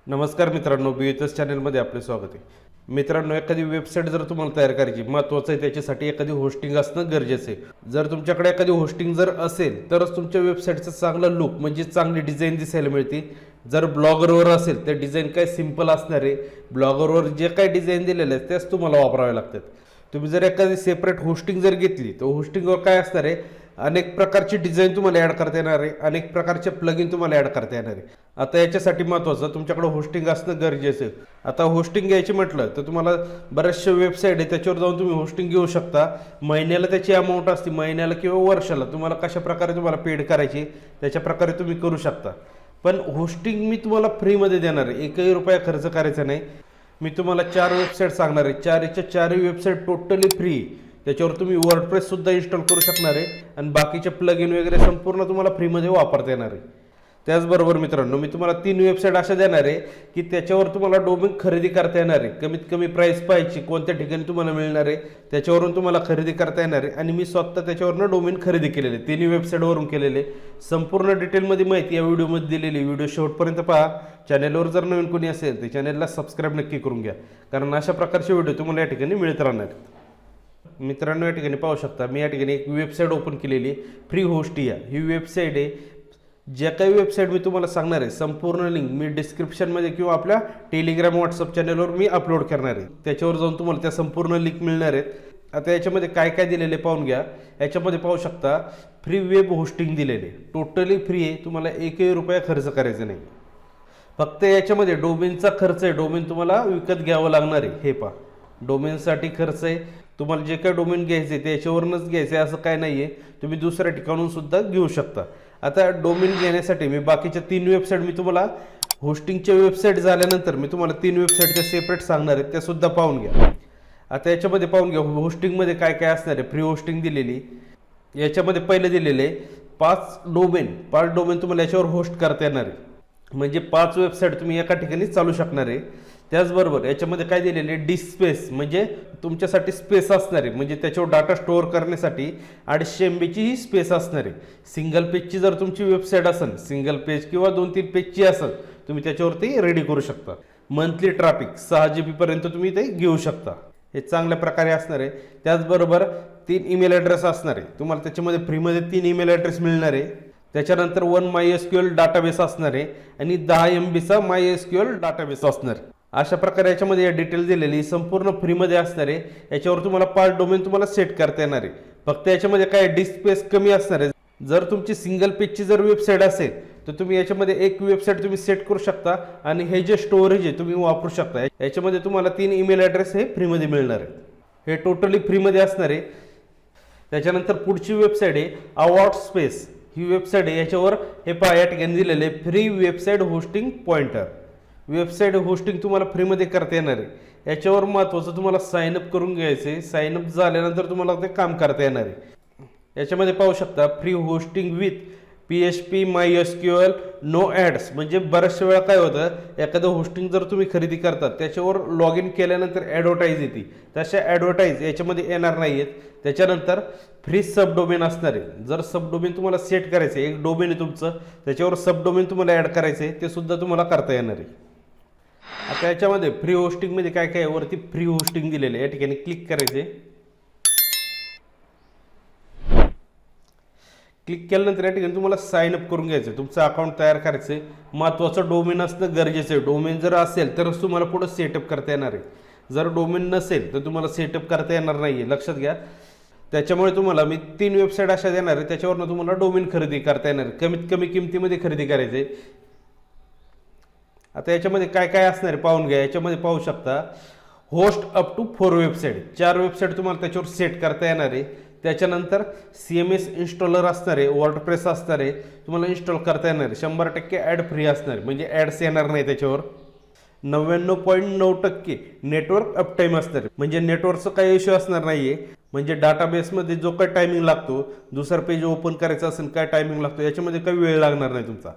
नमस्कार मित्रांनो, BHS चॅनलमध्ये आपले स्वागत आहे. मित्रांनो, एखादी वेबसाईट जर तुम्हाला तयार करायची, महत्त्वाचं आहे त्याच्यासाठी एखादी होस्टिंग असणं गरजेचं आहे. जर तुमच्याकडे एखादी होस्टिंग जर असेल तरच तुमच्या वेबसाईटचं चांगलं लुक म्हणजे चांगली डिझाईन दिसायला मिळते. जर ब्लॉगरवर असेल तर डिझाईन काय सिंपल असणार आहे. ब्लॉगरवर जे काही डिझाईन दिलेलं आहे तेच तुम्हाला वापरावे लागतात. तुम्ही जर एखादी सेपरेट होस्टिंग जर घेतली तर होस्टिंगवर काय असणार आहे, अनेक प्रकारची डिझाईन तुम्हाला ॲड करता येणार आहे, अनेक प्रकारचे प्लगइन तुम्हाला ॲड करता येणार आहे. आता याच्यासाठी महत्त्वाचं तुमच्याकडे होस्टिंग असणं गरजेचं आहे. आता होस्टिंग घ्यायची म्हटलं तर तुम्हाला बऱ्याचशा वेबसाईट आहे त्याच्यावर जाऊन तुम्ही होस्टिंग घेऊ शकता. महिन्याला त्याची अमाऊंट असते, महिन्याला किंवा वर्षाला तुम्हाला कशा प्रकारे तुम्हाला पेड करायची त्याच्या प्रकारे तुम्ही करू शकता. पण होस्टिंग मी तुम्हाला फ्रीमध्ये देणार आहे, एकही रुपया खर्च करायचा नाही. मी तुम्हाला 4 वेबसाईट सांगणार आहे, 4च्या 4ही वेबसाईट टोटली फ्री. त्याच्यावर तुम्ही वर्डप्रेससुद्धा इन्स्टॉल करू शकणार आहे आणि बाकीचे प्लगइन वगैरे संपूर्ण तुम्हाला फ्रीमध्ये वापरता येणार आहे. त्याचबरोबर मित्रांनो, मी तुम्हाला 3 वेबसाईट अशा देणार आहे की त्याच्यावर तुम्हाला डोमेन खरेदी करता येणार आहे. कमीत कमी प्राईस पाहायची, कोणत्या ठिकाणी तुम्हाला मिळणार आहे त्याच्यावरून तुम्हाला खरेदी करता येणार आहे. आणि मी स्वतः त्याच्यावरनं डोमेन खरेदी केलेले, 3 वेबसाईटवरून केलेले. संपूर्ण डिटेलमध्ये माहिती या व्हिडिओमध्ये दिलेली. व्हिडिओ शेवटपर्यंत पहा. चॅनेलवर जर नवीन कोणी असेल तर चॅनेलला सबस्क्राईब नक्की करून घ्या, कारण अशा प्रकारचे व्हिडिओ तुम्हाला या ठिकाणी मिळत राहणार. मित्रांनो, या ठिकाणी पाहू शकता मी या ठिकाणी एक वेबसाईट ओपन केलेली आहे, फ्री होस्टिया ही वेबसाईट आहे. ज्या काही वेबसाईट मी तुम्हाला सांगणार आहे संपूर्ण लिंक मी डिस्क्रिप्शनमध्ये किंवा आपल्या टेलिग्राम व्हॉट्सअप चॅनलवर मी अपलोड करणार आहे. त्याच्यावर जाऊन तुम्हाला त्या संपूर्ण लिंक मिळणार आहेत. आता याच्यामध्ये काय काय दिलेले पाहून घ्या. याच्यामध्ये पाहू शकता फ्री वेब होस्टिंग दिलेले, टोटली फ्री आहे. तुम्हाला एकही रुपया खर्च करायचा नाही. फक्त याच्यामध्ये डोमेनचा खर्च आहे, डोमेन तुम्हाला विकत घ्यावं लागणार आहे. हे पहा, डोमेनसाठी खर्च आहे. तुम्हाला जे काही डोमेन घ्यायचे आहे त्याच्यावरूनच घ्यायचं आहे असं काय नाही आहे, तुम्ही दुसऱ्या ठिकाणून सुद्धा घेऊ शकता. आता डोमेन घेण्यासाठी मी बाकीच्या 3 वेबसाईट मी तुम्हाला होस्टिंगच्या वेबसाईट झाल्यानंतर मी तुम्हाला 3 वेबसाईटच्या सेपरेट सांगणार आहेत, त्या सुद्धा पाहून घ्या. आता याच्यामध्ये पाहून घ्या होस्टिंगमध्ये काय काय असणार आहे. फ्री होस्टिंग दिलेली, याच्यामध्ये पहिले दिलेले 5 डोमेन तुम्हाला याच्यावर होस्ट करता येणार आहे. म्हणजे 5 वेबसाईट तुम्ही एका ठिकाणी चालू शकणार आहे. त्याचबरोबर याच्यामध्ये काय दिलेले डिस्क स्पेस, म्हणजे तुमच्यासाठी स्पेस असणार आहे. म्हणजे त्याच्यावर डाटा स्टोअर करण्यासाठी 250 MB ही स्पेस असणार आहे. सिंगल पेजची जर तुमची वेबसाईट असेल, सिंगल पेज किंवा 2-3 पेजची असेल, तुम्ही त्याच्यावरती रेडी करू शकता. मंथली ट्रॅफिक 6 GB पर्यंत तुम्ही ते घेऊ शकता. हे चांगल्या प्रकारे असणार आहे. त्याचबरोबर 3 ईमेल ॲड्रेस असणार आहे. तुम्हाला त्याच्यामध्ये फ्रीमध्ये 3 ईमेल ॲड्रेस मिळणार आहे. त्याच्यानंतर 1 MySQL डाटाबेस असणार आहे आणि 10 MBचा MySQL डाटाबेस असणार आहे. अशा प्रकारे याच्यामध्ये या डिटेल दिलेली संपूर्ण फ्रीमध्ये असणार आहे. याच्यावर तुम्हाला 5 डोमेन तुम्हाला सेट करता येणार आहे. फक्त याच्यामध्ये काय डिस्क स्पेस कमी असणार आहे. जर तुमची सिंगल पेजची जर वेबसाईट असेल तर तुम्ही याच्यामध्ये एक वेबसाईट तुम्ही सेट करू शकता आणि हे जे स्टोरेज आहे तुम्ही वापरू शकता. याच्यामध्ये तुम्हाला 3 ईमेल ॲड्रेस हे फ्रीमध्ये मिळणार आहे. हे टोटली फ्रीमध्ये असणार आहे. त्याच्यानंतर पुढची वेबसाईट आहे अवॉर्ड स्पेस ही वेबसाईट आहे. याच्यावर हे पहा या ठिकाणी दिलेले free website hosting pointer. Website hosting तुम्हाला फ्रीमध्ये करता येणार आहे. याच्यावर महत्त्वाचं तुम्हाला साईनअप करून घ्यायचं आहे. साईनअप झाल्यानंतर तुम्हाला ते काम करता येणार आहे. याच्यामध्ये पाहू शकता free hosting with PHP MySQL no ads. म्हणजे बऱ्याचशा वेळा काय होतं, एखादं होस्टिंग जर तुम्ही खरेदी करतात त्याच्यावर लॉग इन केल्यानंतर ॲडव्हर्टाईज येते, तशा ॲडव्हर्टाईज याच्यामध्ये येणार नाही आहेत. त्याच्यानंतर फ्री सब डोमेन असणार आहे. जर सब डोमेन तुम्हाला सेट करायचं आहे, एक डोमेन आहे तुमचं, त्याच्यावर सब डोमेन तुम्हाला ॲड करायचं आहे, ते सुद्धा तुम्हाला करता येणार आहे. आता याच्यामध्ये फ्री होस्टिंगमध्ये काय काय वरती फ्री होस्टिंग दिलेले, या ठिकाणी क्लिक करायचे. क्लिक केल्यानंतर या ठिकाणी तुम्हाला साईन अप करून घ्यायचं आहे, तुमचं अकाउंट तयार करायचं आहे. महत्त्वाचं डोमेन असणं गरजेचं आहे. डोमेन जर असेल तरच तुम्हाला पुढं सेटअप करता येणार आहे. जर डोमेन नसेल तर तुम्हाला सेटअप करता येणार नाही आहे, लक्षात घ्या. त्याच्यामुळे तुम्हाला मी 3 वेबसाईट अशा देणार आहे, त्याच्यावरनं तुम्हाला डोमेन खरेदी करता येणार आहे. कमीत कमी किमतीमध्ये खरेदी करायचे. आता याच्यामध्ये काय काय असणार आहे पाहून घ्या. याच्यामध्ये पाहू शकता host up to 4 website, 4 website तुम्हाला त्याच्यावर सेट करता येणार आहे. त्याच्यानंतर CMS इन्स्टॉलर असणार आहे, वर्डप्रेस असणार आहे, तुम्हाला इन्स्टॉल करता येणार आहे. 100% ॲड फ्री असणार आहे, म्हणजे ॲड्स येणार नाही त्याच्यावर. 99.9% नेटवर्क अपटाईम असणार आहे, म्हणजे नेटवर्कचं काही इश्यू असणार नाही आहे. म्हणजे डाटाबेसमध्ये जो काही टायमिंग लागतो, दुसरा पेज ओपन करायचं असेल काय टायमिंग लागतो, याच्यामध्ये काही वेळ लागणार नाही तुमचा.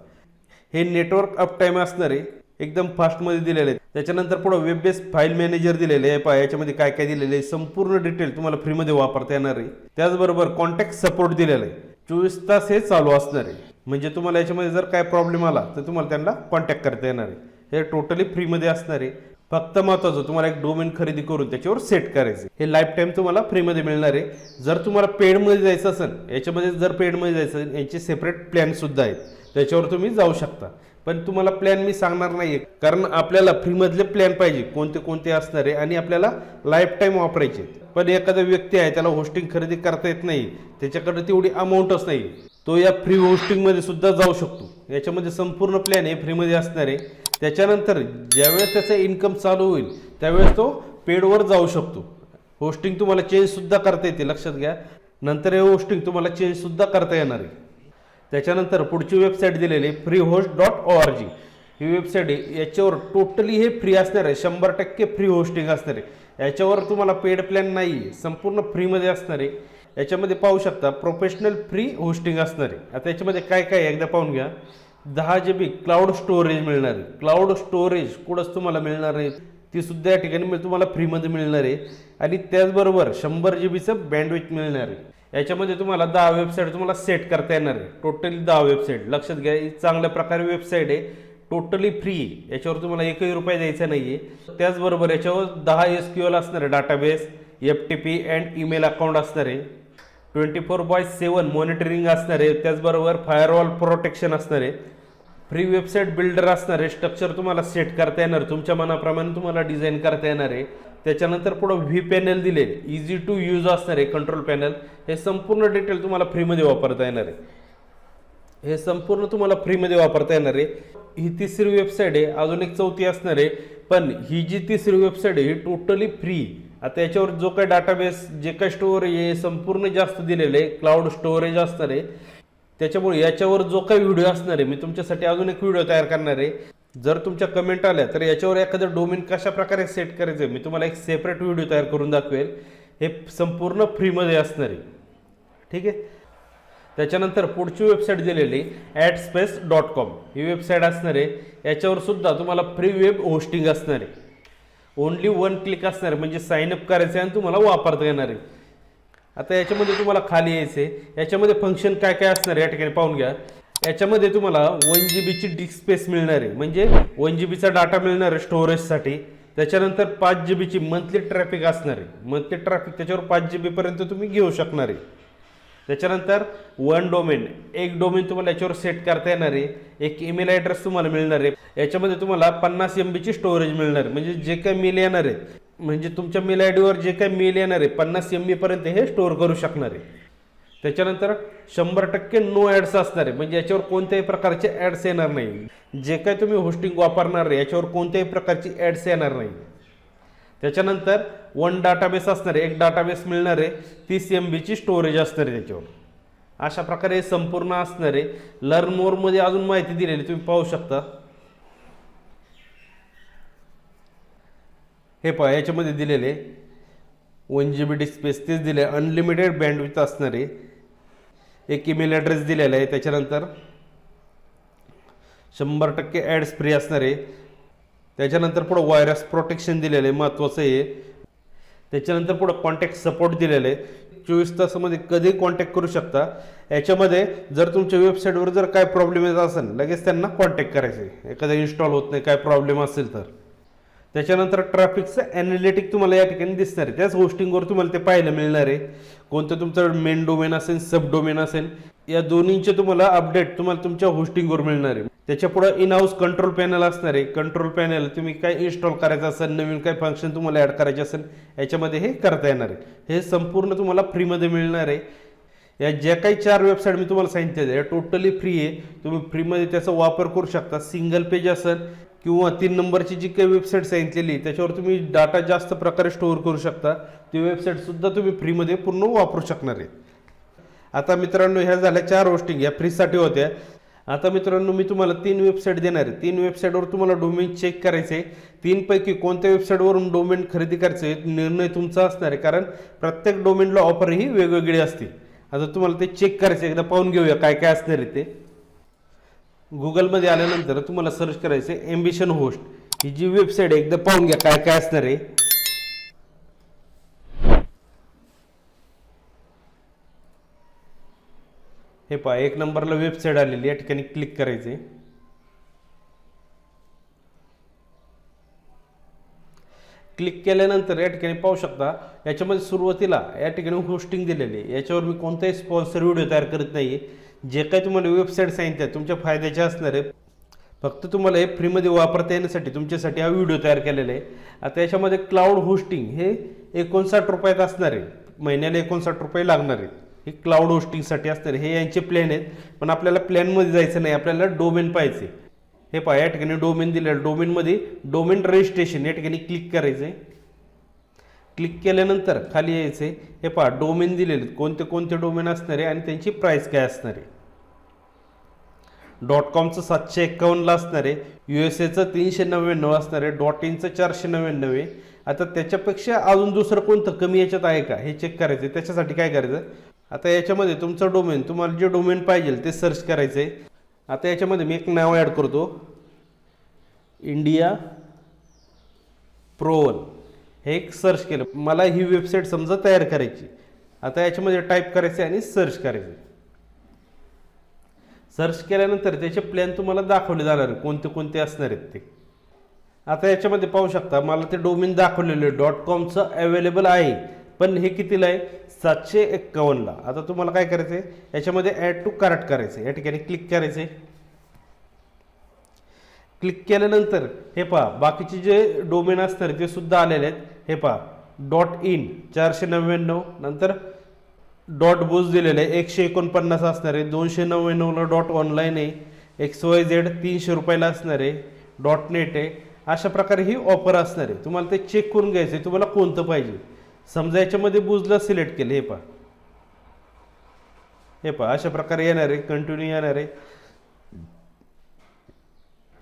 हे नेटवर्क अपटाईम असणार आहे, एकदम फास्टमध्ये दिलेले आहे. त्याच्यानंतर पुढे वेब बेस्ड फाईल मॅनेजर दिलेले आहे. पहा याच्यामध्ये काय काय दिलेलं आहे, संपूर्ण डिटेल तुम्हाला फ्रीमध्ये वापरता येणार आहे. त्याचबरोबर कॉन्टॅक्ट सपोर्ट दिलेलं आहे, 24 तास हे चालू असणार आहे. म्हणजे तुम्हाला याच्यामध्ये जर काय प्रॉब्लेम आला तर तुम्हाला त्यांना कॉन्टॅक्ट करता येणार आहे. हे टोटली फ्रीमध्ये असणार आहे. फक्त महत्त्वाचं तुम्हाला एक डोमेन खरेदी करून त्याच्यावर सेट करायचे. हे लाईफ टाईम तुम्हाला फ्रीमध्ये मिळणार आहे. जर तुम्हाला पेडमध्ये जायचं असेल, याच्यामध्ये जर पेडमध्ये जायचं असेल, यांचे सेपरेट प्लॅनसुद्धा आहेत, त्याच्यावर तुम्ही जाऊ शकता. पण तुम्हाला प्लॅन मी सांगणार नाही आहे, कारण आपल्याला फ्रीमधले प्लॅन पाहिजे कोणते कोणते असणार आहे आणि आपल्याला लाईफ टाईम वापरायचे. पण एखादा व्यक्ती आहे त्याला होस्टिंग खरेदी करता येत नाही, त्याच्याकडे तेवढी अमाऊंटच नाही, तो या फ्री होस्टिंगमध्ये सुद्धा जाऊ शकतो. याच्यामध्ये संपूर्ण प्लॅन हे फ्रीमध्ये असणार आहे. त्याच्यानंतर ज्यावेळेस त्याचं इन्कम चालू होईल त्यावेळेस तो पेडवर जाऊ शकतो. होस्टिंग तुम्हाला चेंजसुद्धा करता येते, लक्षात घ्या. नंतर हे होस्टिंग तुम्हाला चेंजसुद्धा करता येणार आहे. त्याच्यानंतर पुढची वेबसाईट दिलेली freehost.org ही वेबसाईट आहे. याच्यावर टोटली हे फ्री असणार आहे, 100% फ्री होस्टिंग असणार आहे. याच्यावर तुम्हाला पेड प्लॅन नाही आहे, संपूर्ण फ्रीमध्ये असणार आहे. याच्यामध्ये पाहू शकता प्रोफेशनल फ्री होस्टिंग असणार आहे. आता याच्यामध्ये काय काय एकदा पाहून घ्या. 10 GB क्लाउड स्टोरेज मिळणार आहे. क्लाउड स्टोरेज कुठंच तुम्हाला मिळणार आहे, ती सुद्धा या ठिकाणी तुम्हाला फ्रीमध्ये मिळणार आहे. आणि त्याचबरोबर 100 GBचं बँडविड्थ मिळणार आहे. याच्यामध्ये तुम्हाला 10 वेबसाईट तुम्हाला सेट करता येणार आहे. टोटली 10 वेबसाईट, लक्षात घ्या. ही चांगल्या प्रकारे वेबसाईट आहे, टोटली फ्री. याच्यावर तुम्हाला एकही रुपये द्यायचा नाही आहे. त्याचबरोबर याच्यावर 10 SQL असणार आहे, database, FTP and email account असणार आहे. 24/7 मॉनिटरिंग असणार आहे. त्याचबरोबर फायरवॉल प्रोटेक्शन असणार आहे. फ्री वेबसाईट बिल्डर असणार आहे. स्ट्रक्चर तुम्हाला सेट करता येणार, तुमच्या मनाप्रमाणे तुम्हाला डिझाईन करता येणार आहे. त्याच्यानंतर पुढं व्ही पॅनल दिले, इझी टू यूज असणार आहे. कंट्रोल पॅनल, हे संपूर्ण डिटेल तुम्हाला फ्रीमध्ये वापरता येणार आहे. हे संपूर्ण तुम्हाला फ्रीमध्ये वापरता येणार आहे. ही तिसरी वेबसाईट आहे. अजून एक चौथी असणार आहे, पण ही जी तिसरी वेबसाईट आहे ही टोटली फ्री. आता याच्यावर जो काही डाटाबेस, जे काही स्टोरेज आहे संपूर्ण जास्त दिलेलं आहे, क्लाउड स्टोरेज असणार आहे. त्याच्यामुळे याच्यावर जो काही व्हिडिओ असणार आहे, मी तुमच्यासाठी अजून एक व्हिडिओ तयार करणार आहे. जर तुमच्या कमेंट आल्या तर याच्यावर एखादं डोमेन कशा प्रकारे सेट करायचं मी तुम्हाला एक सेपरेट व्हिडिओ तयार करून दाखवेल. हे संपूर्ण फ्रीमध्ये असणार आहे, ठीक आहे. त्याच्यानंतर पुढची वेबसाईट दिलेली adspace.com ही वेबसाईट असणार आहे. याच्यावर सुद्धा तुम्हाला फ्री वेब होस्टिंग असणार आहे. ओनली 1 क्लिक असणार आहे, म्हणजे साइन अप करायचं आहे आणि तुम्हाला वापरता येणार आहे. आता याच्यामध्ये तुम्हाला खाली यायचं आहे. याच्यामध्ये फंक्शन काय काय असणार आहे या ठिकाणी पाहून घ्या. याच्यामध्ये तुम्हाला 1 GB ची डिस्क स्पेस मिळणार आहे, म्हणजे 1 GB चा डाटा मिळणार आहे स्टोरेजसाठी. त्याच्यानंतर 5 GB ची मंथली ट्रॅफिक असणार आहे. मंथली ट्रॅफिक त्याच्यावर 5 GB पर्यंत तुम्ही घेऊ शकणार आहे. त्याच्यानंतर 1 डोमेन, एक डोमेन तुम्हाला याच्यावर सेट करता येणार आहे. एक ईमेल ॲड्रेस तुम्हाला मिळणार आहे. याच्यामध्ये तुम्हाला 50 MB ची स्टोरेज मिळणार आहे, म्हणजे जे काही मेल येणार आहे, म्हणजे तुमच्या मेल आयडीवर जे काही मेल येणार आहे 50 MB पर्यंत हे स्टोअर करू शकणार आहे. त्याच्यानंतर 100% नो ॲड्स असणार आहे, म्हणजे याच्यावर कोणत्याही प्रकारचे ॲड्स येणार नाही. जे काही तुम्ही होस्टिंग वापरणार आहे याच्यावर कोणत्याही प्रकारची ॲड्स येणार नाही. त्याच्यानंतर 1 डाटाबेस असणार आहे, एक डाटाबेस मिळणार आहे. 30 MB ची स्टोरेज असणार आहे त्याच्यावर. अशा प्रकारे हे संपूर्ण असणार आहे. लर्न मोरमध्ये अजून माहिती दिलेली तुम्ही पाहू शकता. हे पहा, याच्यामध्ये दिलेले 1 GB डिस्क स्पेस तेच दिले. अनलिमिटेड बँडविड्थ असणार आहे. एक ईमेल ॲड्रेस दिलेला आहे. त्याच्यानंतर 100% ॲड्स फ्री असणार आहे. त्याच्यानंतर पुढं व्हायरस प्रोटेक्शन दिलेलं आहे, महत्त्वाचं आहे. त्याच्यानंतर पुढं कॉन्टॅक्ट सपोर्ट दिलेलं आहे. 24 तासामध्ये कधी कॉन्टॅक्ट करू शकता. याच्यामध्ये जर तुमच्या वेबसाईटवर जर काय प्रॉब्लेम येत असेल लगेच त्यांना कॉन्टॅक्ट करायचे, एखादा इन्स्टॉल होत नाही काय प्रॉब्लेम असेल तर. त्याच्यानंतर ट्रॅफिकचं ॲनालिटिक तुम्हाला या ठिकाणी दिसणार आहे. त्याच होस्टिंगवर तुम्हाला ते पाहायला मिळणार आहे. कोणतं तुमचं मेन डोमेन असेल, सब डोमेन असेल, या दोन्हींचे तुम्हाला अपडेट तुम्हाला तुमच्या होस्टिंगवर मिळणार आहे. त्याच्या पुढे इन हाऊस कंट्रोल पॅनल असणार आहे. कंट्रोल पॅनल तुम्ही काय इन्स्टॉल करायचं असेल, नवीन काय फंक्शन तुम्हाला ॲड करायचे असेल याच्यामध्ये हे करता येणार आहे. हे संपूर्ण तुम्हाला फ्रीमध्ये मिळणार आहे. या ज्या काही 4 वेबसाईट मी तुम्हाला सांगितल्या या टोटली फ्री आहे. तुम्ही फ्रीमध्ये त्याचा वापर करू शकता. सिंगल पेज असेल किंवा 3 नंबरची जी काही वेबसाईट सांगितलेली त्याच्यावर तुम्ही डाटा जास्त प्रकारे स्टोअर करू शकता. ती वेबसाईटसुद्धा तुम्ही फ्रीमध्ये पूर्ण वापरू शकणार आहे. आता मित्रांनो, ह्या झाल्या 4 होस्टिंग, या फ्रीसाठी होत्या. आता मित्रांनो, मी तुम्हाला 3 वेबसाईट देणार आहे. 3 वेबसाईटवर तुम्हाला डोमेन चेक करायचे आहे. 3 पैकी कोणत्या वेबसाईटवरून डोमेन खरेदी करायचे निर्णय तुमचा असणार आहे, कारण प्रत्येक डोमेनला ऑफर ही वेगवेगळी असते. आता तुम्हाला ते चेक करायचे, एकदा पाहून घेऊया काय काय असणार आहे ते. गुगलमध्ये आल्यानंतर तुम्हाला सर्च करायचे एम्बिशन होस्ट ही जी वेबसाईट आहे, एकदा पाहून घ्या काय काय असणार आहे. हे पहा, 1 नंबरला वेबसाईट आलेली, या ठिकाणी क्लिक करायचे. क्लिक केल्यानंतर या ठिकाणी पाहू शकता याच्यामध्ये सुरुवातीला या ठिकाणी होस्टिंग दिलेली आहे। याच्यावर मी कोणताही स्पॉन्सर व्हिडिओ तयार करत नाही आहे। जे काही तुम्हाला वेबसाईट सांगितल्या तुमच्या फायद्याचे असणार आहे, फक्त तुम्हाला हे फ्रीमध्ये वापरता येण्यासाठी तुमच्यासाठी हा व्हिडिओ तयार केलेला आहे। आता याच्यामध्ये क्लाउड होस्टिंग हे 59 रुपयात असणार आहे, महिन्याला 59 रुपये लागणार आहेत। हे क्लाउड होस्टिंगसाठी असणार आहे, हे यांचे प्लॅन आहेत। पण आपल्याला प्लॅनमध्ये जायचं नाही, आपल्याला डोमेन पाहिजे। हे पहा या ठिकाणी डोमेन दिलेलं, डोमेनमध्ये डोमेन रजिस्ट्रेशन या ठिकाणी क्लिक करायचं आहे। क्लिक केल्यानंतर खाली यायचं आहे, हे पहा डोमेन दिलेले कोणते कोणते डोमेन असणार आहे आणि त्यांची प्राईस काय असणार आहे। .comचं 751ला असणार आहे, USA चं 399 असणार आहे, .inचं 499 आहे। आता त्याच्यापेक्षा अजून दुसरं कोणतं कमी याच्यात आहे का हे चेक करायचं आहे। त्याच्यासाठी काय करायचं, आता याच्यामध्ये तुमचं डोमेन, तुम्हाला जे डोमेन पाहिजे ते सर्च करायचं आहे। आता याच्यामध्ये मी एक नाव ॲड करतो, इंडिया प्रो1, हे एक सर्च केलं। मला ही वेबसाईट समजा तयार करायची, आता याच्यामध्ये टाईप करायचं आणि सर्च करायचं। सर्च केल्यानंतर त्याचे प्लॅन तुम्हाला दाखवले जाणार कोणते कोणते असणार आहेत ते। आता याच्यामध्ये पाहू शकता मला ते डोमेन दाखवलेले .comचं अवेलेबल आहे, पण हे कितीला आहे, 751ला। आता तुम्हाला काय करायचं आहे, याच्यामध्ये ॲड टू कार्ट करायचं, या ठिकाणी क्लिक करायचं। क्लिक केल्यानंतर हे पहा बाकीचे जे डोमेन असणार ते सुद्धा आलेले आहेत। हे पहा .in 499, नंतर .buzz दिलेलं आहे 149 असणार आहे, 299ला .online आहे, XYZ 300 रुपयाला असणार आहे, .net आहे। अशा प्रकारे ही ऑफर असणार आहे, तुम्हाला ते चेक करून घ्यायचं आहे तुम्हाला कोणतं पाहिजे। समजा याच्यामध्ये बुजला सिलेक्ट केलं, हे पहा अशा प्रकारे येणार आहे, कंटिन्यू येणार आहे।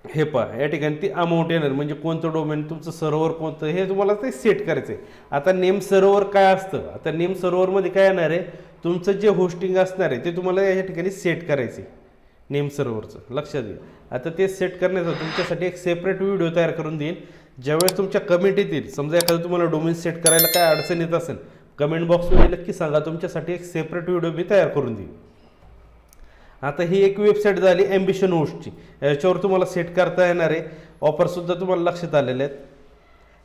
हे पहा या ठिकाणी ती अमाऊंट येणार, म्हणजे कोणतं डोमेन तुमचं सर्व्हर कोणतं हे तुम्हाला ते सेट करायचं आहे। आता नेम सर्व्हर काय असतं, आता नेम सर्व्हरमध्ये काय येणार आहे, तुमचं जे होस्टिंग असणार आहे ते तुम्हाला या ठिकाणी सेट करायचं आहे नेम सर्व्हरचं, लक्षात घ्या। आता ते सेट करण्याचा तुमच्यासाठी एक सेपरेट व्हिडिओ तयार करून देईन। ज्यावेळेस तुमच्या कमेंट येतील, समजा एखादं तुम्हाला डोमेन सेट करायला काय अडचण येत असेल, कमेंट बॉक्समध्ये नक्की सांगा, तुमच्यासाठी एक सेपरेट व्हिडिओ मी तयार करून देईन। आता ही एक वेबसाईट झाली ॲम्बिशन होस्टची, याच्यावर तुम्हाला सेट करता येणार आहे, ऑफरसुद्धा तुम्हाला लक्षात आलेले आहेत।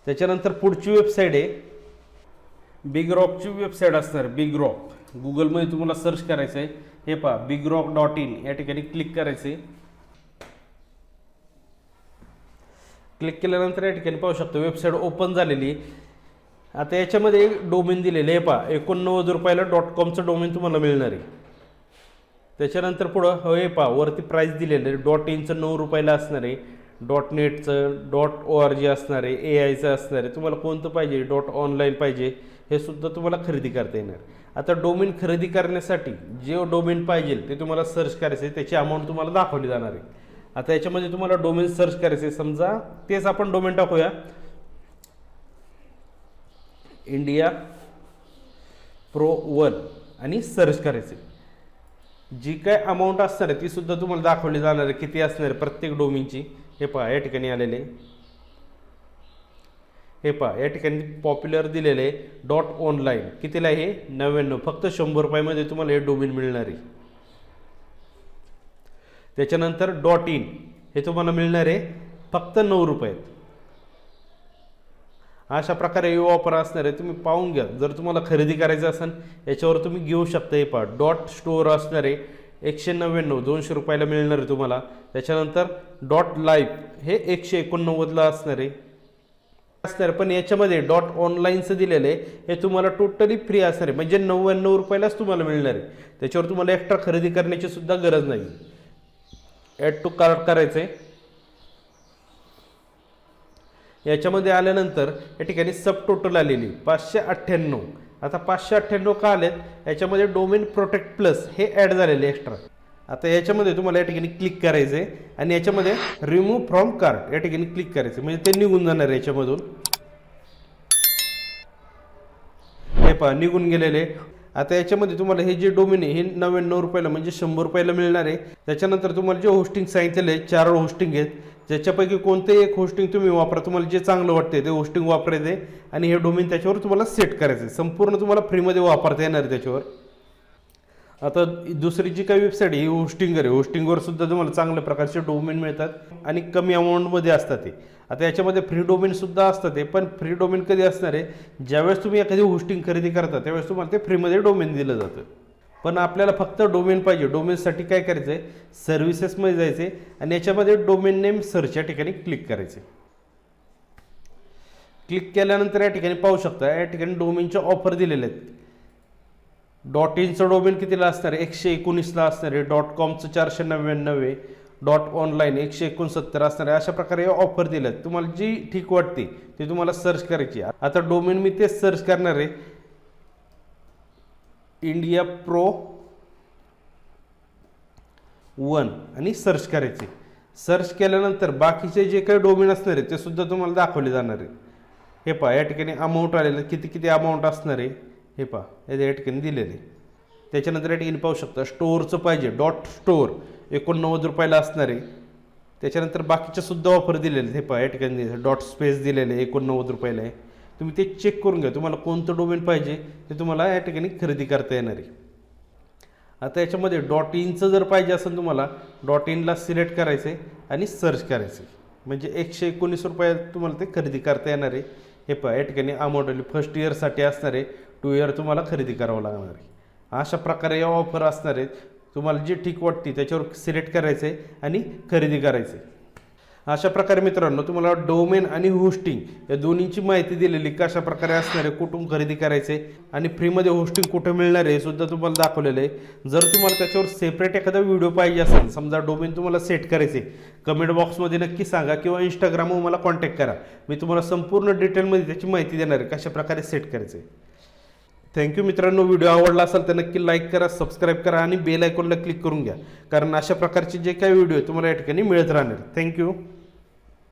त्याच्यानंतर पुढची वेबसाईट आहे बिग रॉकची वेबसाईट असणार, बिग रॉक। गुगलमध्ये तुम्हाला सर्च करायचं आहे, हे पहा bigrock.in, या ठिकाणी क्लिक करायचं आहे। क्लिक केल्यानंतर या ठिकाणी पाहू शकतो वेबसाईट ओपन झालेली आहे। आता याच्यामध्ये एक डोमेन दिलेलं आहे, हे पहा 89 रुपयाला .comचं डोमेन तुम्हाला मिळणार आहे। त्याच्यानंतर पुढं हे पहा वरती प्राईस दिलेलं आहे, .inचं 9 रुपयाला असणार आहे, .netचं .org असणार आहे, AI चं असणार आहे। तुम्हाला कोणतं पाहिजे, .online पाहिजे, हे सुद्धा तुम्हाला खरेदी करता येणार। आता डोमेन खरेदी करण्यासाठी जे डोमेन पाहिजे ते तुम्हाला सर्च करायचं आहे, त्याची अमाऊंट तुम्हाला दाखवली जाणार आहे। आता याच्यामध्ये तुम्हाला डोमेन सर्च करायचे, समजा तेच आपण डोमेन टाकूया इंडिया प्रो1 आणि सर्च करायचे। जी काय अमाऊंट असणार आहे ती सुद्धा तुम्हाला दाखवली जाणार आहे, किती असणार आहे प्रत्येक डोमेनची। हे पहा या ठिकाणी आलेले, हे पहा या ठिकाणी पॉप्युलर दिलेले आहे .online, कितीला आहे 99, फक्त 100 रुपयामध्ये तुम्हाला हे डोमेन मिळणार आहे। त्याच्यानंतर .in हे तुम्हाला मिळणार आहे फक्त 9 रुपयात। अशा प्रकारे हे ऑफर असणार आहे, तुम्ही पाहून घ्या। जर तुम्हाला खरेदी करायचं असेल याच्यावर तुम्ही घेऊ शकता। हे पहा .store असणार आहे 199, 200 रुपयाला मिळणार आहे तुम्हाला। त्याच्यानंतर .live हे 189ला असणार आहे, पण याच्यामध्ये .onlineचं दिलेलं आहे, हे तुम्हाला टोटली फ्री असणार आहे, म्हणजे 99 रुपयालाच तुम्हाला मिळणार आहे। त्याच्यावर तुम्हाला एक्स्ट्रा खरेदी करण्याची सुद्धा गरज नाही। ॲड टू कार्ट करायचं आहे। याच्यामध्ये आल्यानंतर या ठिकाणी सब टोटल आलेली 598। आता 598 का आलेत, याच्यामध्ये डोमेन प्रोटेक्ट प्लस हे ॲड झालेले एक्स्ट्रा। आता याच्यामध्ये तुम्हाला या ठिकाणी क्लिक करायचं आहे आणि याच्यामध्ये रिमूव्ह फ्रॉम कार्ट या ठिकाणी क्लिक करायचं, म्हणजे ते निघून जाणार आहे याच्यामधून। हे पहा निघून गेलेले। आता याच्यामध्ये तुम्हाला हे जे डोमेन आहे हे 99 रुपयाला म्हणजे 100 रुपयाला मिळणार आहे। त्याच्यानंतर तुम्हाला जे होस्टिंग सांगितलेलं आहे 4 होस्टिंग आहेत, ज्याच्यापैकी कोणतेही एक होस्टिंग तुम्ही वापरा, तुम्हाला जे चांगलं वाटते ते होस्टिंग वापरायचे आणि हे डोमेन त्याच्यावर तुम्हाला सेट करायचं आहे। संपूर्ण तुम्हाला फ्रीमध्ये वापरता येणार आहे त्याच्यावर। आता दुसरी जी काही वेबसाईट आहे ही होस्टिंगर आहे. होस्टिंगवर सुद्धा तुम्हाला चांगल्या प्रकारचे डोमेन मिळतात आणि कमी अमाऊंटमध्ये असतात ते. आता याच्यामध्ये फ्री डोमेन सुद्धा असतात ते, पण फ्री डोमेन कधी असणार आहे, ज्यावेळेस तुम्ही एखादी होस्टिंग खरेदी करता त्यावेळेस तुम्हाला ते फ्रीमध्ये डोमेन दिलं जातं. पण आपल्याला फक्त डोमेन पाहिजे. डोमेनसाठी काय करायचं आहे, सर्व्हिसेसमध्ये जायचे आणि याच्यामध्ये डोमेन नेम सर्च या ठिकाणी क्लिक करायचे. क्लिक केल्यानंतर या ठिकाणी पाहू शकता, या ठिकाणी डोमेनच्या ऑफर दिलेल्या आहेत. .inचं डोमेन कितीला असणार आहे, 119ला असणार आहे. .comचं 499 आहे. .online 169 असणार आहे. अशा प्रकारे ऑफर दिल्या आहेत. तुम्हाला जी ठीक वाटते ती तुम्हाला सर्च करायची. आता डोमेन मी तेच सर्च करणार आहे, इंडिया प्रो 1 आणि सर्च करायचे. सर्च केल्यानंतर बाकीचे जे काही डोमेन असणार आहे ते सुद्धा तुम्हाला दाखवले जाणार आहे. हे पहा, या ठिकाणी अमाऊंट आलेलं किती अमाऊंट असणार आहे हे पहा या ठिकाणी दिलेले. त्याच्यानंतर या ठिकाणी पाहू शकता स्टोअरचं पाहिजे, .store 89 रुपयाला असणार आहे. त्याच्यानंतर बाकीचे सुद्धा ऑफर दिलेले. हे पहा या ठिकाणी .space दिलेले 89 रुपयाला आहे. तुम्ही ते चेक करून घ्या, तुम्हाला कोणतं डोमेन पाहिजे ते तुम्हाला या ठिकाणी खरेदी करता येणार आहे. आता याच्यामध्ये .inचं जर पाहिजे असेल तुम्हाला .inला सिलेक्ट करायचं आहे आणि सर्च करायचं, म्हणजे 119 रुपयात तुम्हाला ते खरेदी करता येणार आहे. हे पहा या ठिकाणी अमाऊंट आली. फर्स्ट इयरसाठी असणार आहे, 2 इयर तुम्हाला खरेदी करावं लागणार आहे. अशा प्रकारे या ऑफर असणार आहेत. तुम्हाला जे ठीक वाटते त्याच्यावर सिलेक्ट करायचं आहे आणि खरेदी करायचं आहे. अशा प्रकारे मित्रांनो तुम्हाला डोमेन आणि होस्टिंग या दोन्हीची माहिती दिलेली, कशा प्रकारे असणार आहे, कुठून खरेदी करायचे आणि फ्रीमध्ये होस्टिंग कुठे मिळणार आहे सुद्धा तुम्हाला दाखवलेलं आहे. जर तुम्हाला त्याच्यावर सेपरेट एखादा व्हिडिओ पाहिजे असेल, समजा डोमेन तुम्हाला सेट करायचे, कमेंट बॉक्समध्ये नक्की सांगा किंवा इंस्टाग्रामवर मला कॉन्टॅक्ट करा. मी तुम्हाला संपूर्ण डिटेलमध्ये त्याची माहिती देणार आहे, कशा प्रकारे सेट करायचे. थँक्यू मित्रांनो. व्हिडिओ आवडला असेल तर नक्की लाईक करा, सबस्क्राईब करा आणि बेल आयकॉनला क्लिक करून घ्या, कारण अशा प्रकारचे जे काही व्हिडिओ तुम्हाला या ठिकाणी मिळत राहणार. थँक्यू.